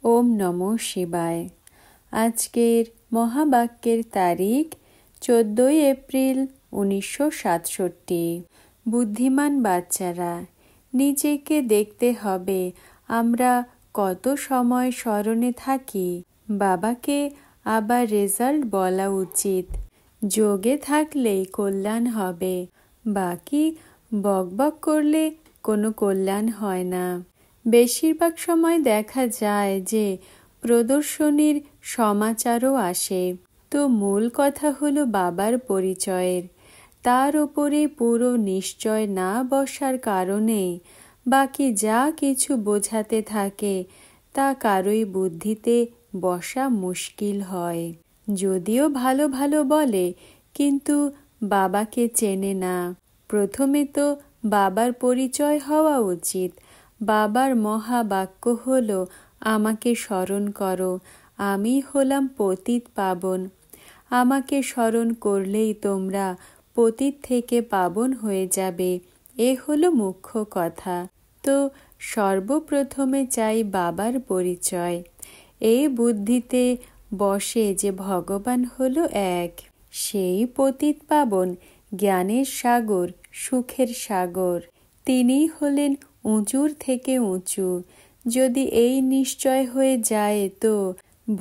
ওম নমঃ শিবায়। আজকের মহাবাক্যের তারিখ 14 এপ্রিল 1967। বুদ্ধিমান বাচ্চারা, নিজেকে দেখতে হবে আমরা কত সময় স্মরণে থাকি। বাবাকে আবার রেজাল্ট বলা উচিত। যোগে থাকলেই কল্যাণ হবে, বাকি বকবক করলে কোনো কল্যাণ হয় না। বেশিরভাগ সময় দেখা যায় যে প্রদর্শনীর সমাচারও আসে, তো মূল কথা হলো বাবার পরিচয়ের। তার ওপরে পুরো নিশ্চয় না বসার কারণে বাকি যা কিছু বোঝাতে থাকে তা কারোই বুদ্ধিতে বসা মুশকিল হয়। যদিও ভালো ভালো বলে, কিন্তু বাবাকে চেনে না। প্রথমে তো বাবার পরিচয় হওয়া উচিত। বাবার মহাবাক্য হলো, আমাকে স্মরণ করো, আমি হলাম পতিত পাবন। আমাকে স্মরণ করলেই তোমরা পতিত থেকে পাবন হয়ে যাবে। এ হলো মুখ্য কথা। তো সর্বপ্রথমে চাই বাবার পরিচয়। এই বুদ্ধিতে বসে যে ভগবান হলো এক, সেই পতিত পাবন, জ্ঞানের সাগর, সুখের সাগর। তিনিই হলেন উঁচুর থেকে উঁচু। যদি এই নিশ্চয় হয়ে যায় তো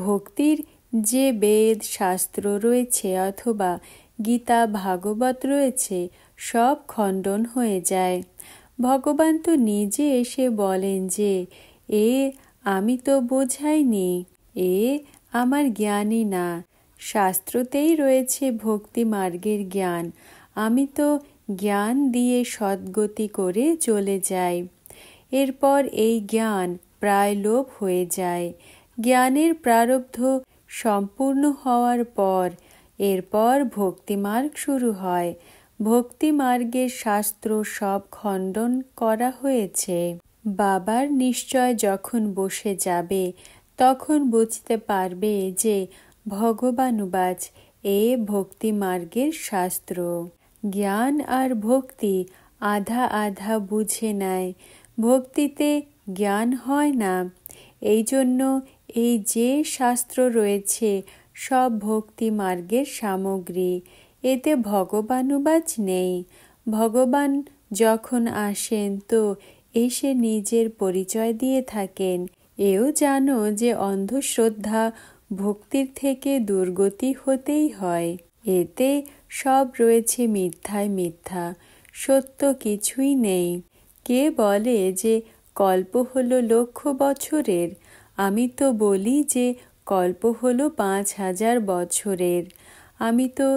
ভক্তির যে বেদ শাস্ত্র রয়েছে অথবা গীতা ভাগবত রয়েছে সব খণ্ডন হয়ে যায়। ভগবান তো নিজে এসে বলেন যে আমি তো বোঝাইনি, আমার জ্ঞানী না। শাস্ত্রতেই রয়েছে ভক্তি মার্গের জ্ঞান। আমি তো জ্ঞান দিয়ে সদ্গতি করে চলে যাই। এরপর এই জ্ঞান প্রায় লোপ হয়ে যায়। জ্ঞানের প্রারব্ধ সম্পূর্ণ হওয়ার পর এরপর ভক্তিমার্গ শুরু হয়। ভক্তিমার্গের শাস্ত্র সব খণ্ডন করা হয়েছে। বাবার নিশ্চয় যখন বসে যাবে তখন বুঝতে পারবে যে ভগবানুবাচ ভক্তিমার্গের শাস্ত্র। জ্ঞান আর ভক্তি আধা আধা বুঝে নেয়। ভক্তিতে জ্ঞান হয় না। এই জন্য এই যে শাস্ত্র রয়েছে সব ভক্তি মার্গের সামগ্রী। এতে ভগবানুবাচ নেই। ভগবান যখন আসেন তো এসে নিজের পরিচয় দিয়ে থাকেন। এও জানো যে অন্ধশ্রদ্ধা ভক্তির থেকে দুর্গতি হতেই হয়। এতে সব রয়েছে মিথ্যায় মিথ্যা, সত্য কিছুই নেই। কে বলে যে কল্প হলো লক্ষ বছরের? আমি তো বলি যে কল্প হলো 5000 বছরের। আমি তো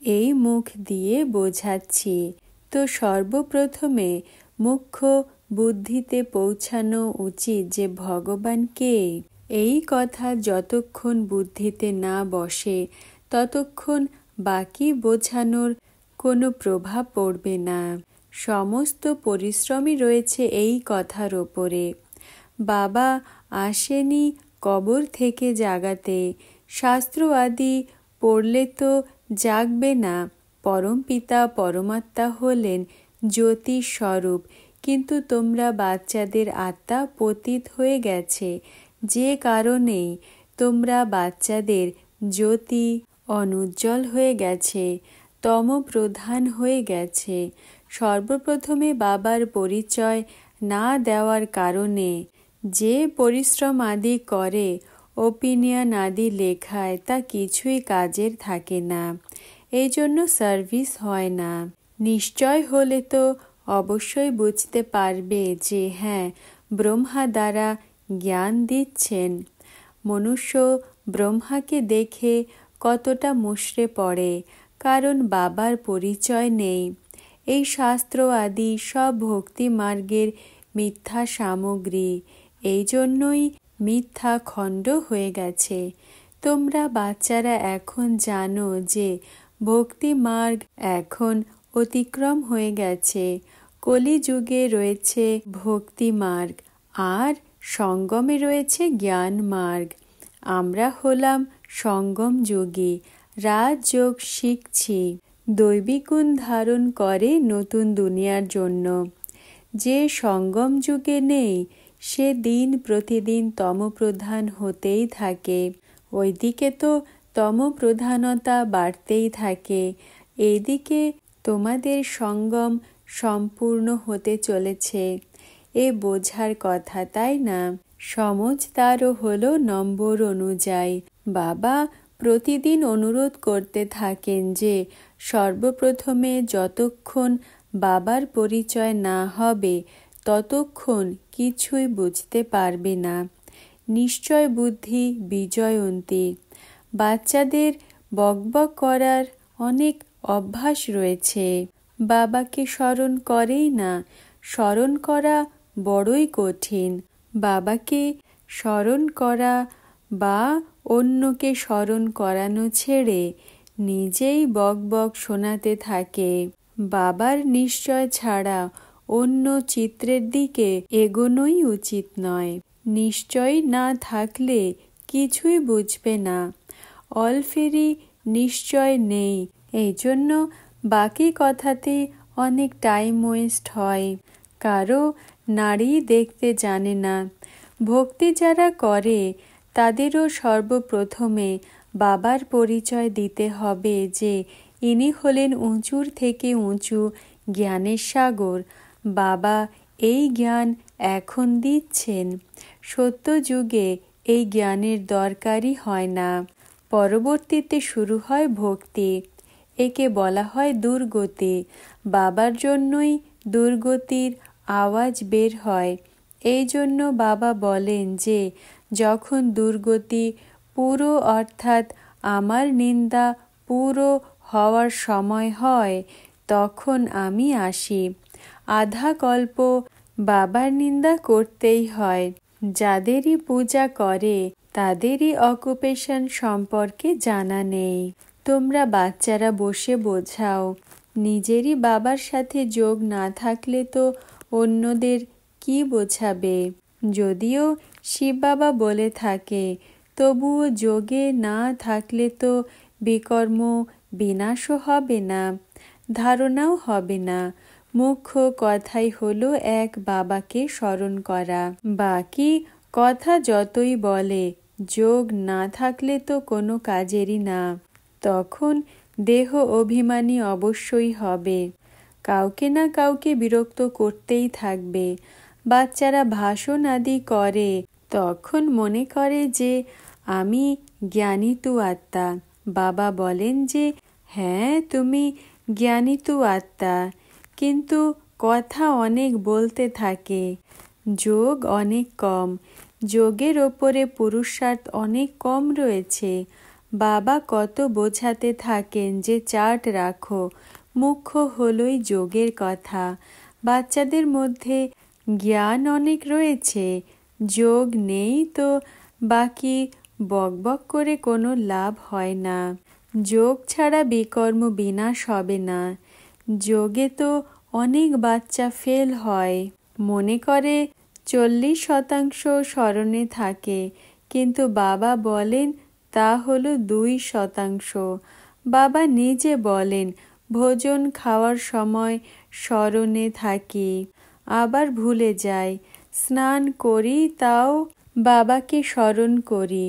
এই মুখ দিয়ে বোঝাচ্ছি। তো সর্বপ্রথমে মুখ্য বুদ্ধিতে পৌঁছানো উচিত যে ভগবান কে। এই কথা যতক্ষণ বুদ্ধিতে না বসে ততক্ষণ বাকি বোঝানোর কোনো প্রভাব পড়বে না। সমস্ত পরিশ্রমই রয়েছে এই কথার ওপরে। বাবা আসেনি কবর থেকে জাগাতে। শাস্ত্র আদি পড়লে তো জাগবে না। পরমপিতা পরমাত্মা হলেন জ্যোতির স্বরূপ, কিন্তু তোমরা বাচ্চাদের আত্মা পতিত হয়ে গেছে, যে কারণে তোমরা বাচ্চাদের জ্যোতি অনুজ্জ্বল হয়ে গেছে, তমপ্রধান হয়ে গেছে। সর্বপ্রথমে বাবার পরিচয় না দেওয়ার কারণে যে পরিশ্রম আদি করে, ওপিনিয়ন আদি লেখায়, তা কিছুই কাজের থাকে না। এই জন্য সার্ভিস হয় না। নিশ্চয় হলে তো অবশ্যই বুঝতে পারবে যে হ্যাঁ, ব্রহ্মা দ্বারা জ্ঞান দিচ্ছেন। মনুষ্য ব্রহ্মাকে দেখে কতটা মুষড়ে পড়ে, কারণ বাবার পরিচয় নেই। এই শাস্ত্র আদি সব ভক্তি মার্গের মিথ্যা সামগ্রী। এই জন্যই মিথ্যা খণ্ড হয়ে গেছে। তোমরা বাচ্চারা এখন জানো যে ভক্তি মার্গ এখন অতিক্রম হয়ে গেছে। কলিযুগে রয়েছে ভক্তি মার্গ আর সঙ্গমে রয়েছে জ্ঞান মার্গ। আমরা হলাম সঙ্গম যোগী। রাজযোগ শিখছি দৈবিক গুণ ধারণ করে নতুন দুনিয়ার জন্য। যে সঙ্গম যুগে নেই সে দিন প্রতিদিন তমপ্রধান হতেই থাকে। ওইদিকে তো তমপ্রধানতা বাড়তেই থাকে, এইদিকে তোমাদের সঙ্গম সম্পূর্ণ হতে চলেছে। এ বোঝার কথা, তাই না? সমঝদারও হলো নম্বর অনুযায়ী। বাবা প্রতিদিন অনুরোধ করতে থাকেন যে সর্বপ্রথমে যতক্ষণ বাবার পরিচয় না হবে ততক্ষণ কিছুই বুঝতে পারবে না। নিশ্চয় বুদ্ধি বিজয়ন্তী। বাচ্চাদের বকবক করার অনেক অভ্যাস রয়েছে, বাবাকে স্মরণ করেই না। স্মরণ করা বড়ই কঠিন। বাবাকে স্মরণ করা বা অন্যকে স্মরণ করানো ছেড়ে নিজেই বকবক শোনাতে থাকে। বাবার নিশ্চয় ছাড়া অন্য চিত্রের দিকে এগোনোই উচিত নয়। নিশ্চয় না থাকলে কিছুই বুঝবে না। অলফেরি নিশ্চয় নেই, এই জন্য বাকি কথাতে অনেক টাইম ওয়েস্ট হয়। কারো নাড়ি দেখতে জানে না। ভক্তি যারা করে তাদেরও সর্বপ্রথমে বাবার পরিচয় দিতে হবে যে ইনি হলেন উঁচুর থেকে উঁচু জ্ঞানের সাগর। বাবা এই জ্ঞান এখন দিচ্ছেন। সত্য যুগে এই জ্ঞানের দরকারই হয় না। পরবর্তীতে শুরু হয় ভক্তি। একে বলা হয় দুর্গতি। বাবার জন্যই দুর্গতির আওয়াজ বের হয়। এই জন্য বাবা বলেন যে যখন দুর্গতি পুরো অর্থাৎ আমার নিন্দা পুরো হওয়ার সময় হয় তখন আমি আসি। আধা কল্প বাবার নিন্দা করতেই হয়। যাদেরই পূজা করে তাদেরই অকুপেশন সম্পর্কে জানা নেই। তোমরা বাচ্চারা বসে বোঝাও। নিজেরই বাবার সাথে যোগ না থাকলে তো অন্যদের কি বোঝাবে? যদিও শিব বাবা বলে থাকে, তবুও যোগে না থাকলে তো বিকর্ম বিনাশও হবে না, ধারণাও হবে না। মুখ্য কথাই হলো এক বাবাকে স্মরণ করা। বাকি কথা যতই বলে, যোগ না থাকলে তো কোনো কাজেরই না। তখন দেহ অভিমানী অবশ্যই হবে। কাউকে না কাউকে বিরক্ত করতেই থাকবে। বাচ্চারা ভাষণ আদি করে তখন মনে করে যে আমি জ্ঞানিতু আত্মা। বাবা বলেন যে হ্যাঁ তুমি জ্ঞানিতু আত্মা, কিন্তু কথা অনেক বলতে থাকে, যোগ অনেক কম। যোগের ওপরে পুরুষার্থ অনেক কম রয়েছে। বাবা কত বোঝাতে থাকেন যে চার্ট রাখো, মুখ্য হলোই যোগের কথা। বাচ্চাদের মধ্যে জ্ঞান অনেক রয়েছে, যোগ নেই তো বাকি বকবক করে কোনো লাভ হয় না। যোগ ছাড়া বিকর্ম বিনাশ হবে না। যোগে তো অনেক বাচ্চা ফেল হয়। মনে করে 40% স্মরণে থাকে, কিন্তু বাবা বলেন তা হলো 2%। বাবা নিজে বলেন ভোজন খাওয়ার সময় স্মরণে থাকি, আবার ভুলে যাই। স্নান করি তাও বাবাকে স্মরণ করি,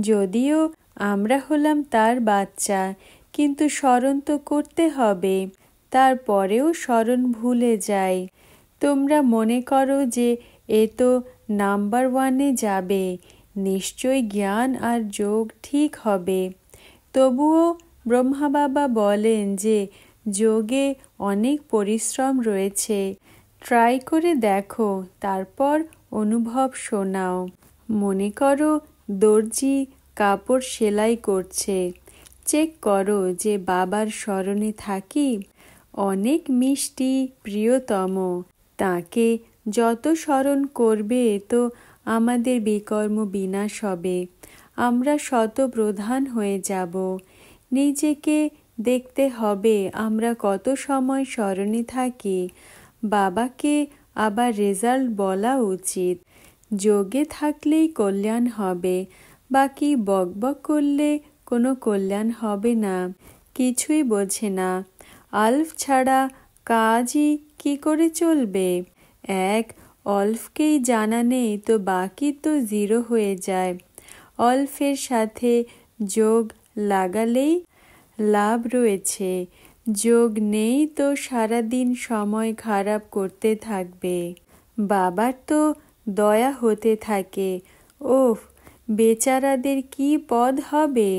যদিও আমরা হলাম তার বাচ্চা, কিন্তু স্মরণ তো করতে হবে। তারপরেও স্মরণ ভুলে যাই। তোমরা মনে করো যে এ তো নাম্বার 1-এ যাবে, নিশ্চয় জ্ঞান আর যোগ ঠিক হবে। তবুও ব্রহ্মা বাবা বলেন যে যোগে অনেক পরিশ্রম রয়েছে, ট্রাই করে দেখো, তারপর অনুভব শোনাও। মনে করো দর্জি কাপড় সেলাই করছে, চেক করো যে বাবার স্মরণে থাকি। অনেক মিষ্টি প্রিয়তম, তাকে যত স্মরণ করবে তো আমাদের বিকর্ম বিনাশ হবে, আমরা শতপ্রধান হয়ে যাব। নিজেকে দেখতে হবে আমরা কত সময় স্মরণে থাকি। বাবাকে আবার রেজাল্ট বলা উচিত। যোগে থাকলেই কল্যাণ হবে, বাকি বকবক করলে কোনো কল্যাণ হবে না। কিছুই বোঝে না। আলফ ছাড়া কাজই কি করে চলবে? এক অল্পকেই জানা নেই তো বাকি তো জিরো হয়ে যায়। অল্পের সাথে যোগ লাগালেই লাভ রয়েছে। যোগ নেই তো সারাদিন সময় খারাপ করতে থাকবে। বাবার তো দয়া হতে থাকে, ওফ বেচারাদের কি পদ হবে।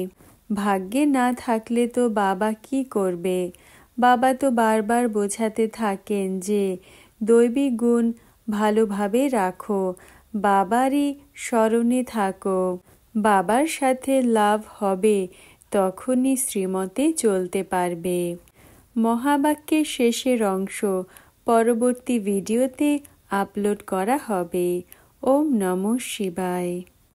ভাগ্যে না থাকলে তো বাবা কি করবে। বাবা তো বারবার বোঝাতে থাকেন যে দৈবিক গুণ ভালোভাবে রাখো, বাবারই স্মরণে থাকো, বাবার সাথে লাভ হবে, তখনই শ্রীমতে চলতে পারবে। মহাবাক্যের শেষের অংশ পরবর্তী ভিডিওতে আপলোড করা হবে। ওম নমঃ শিবায়।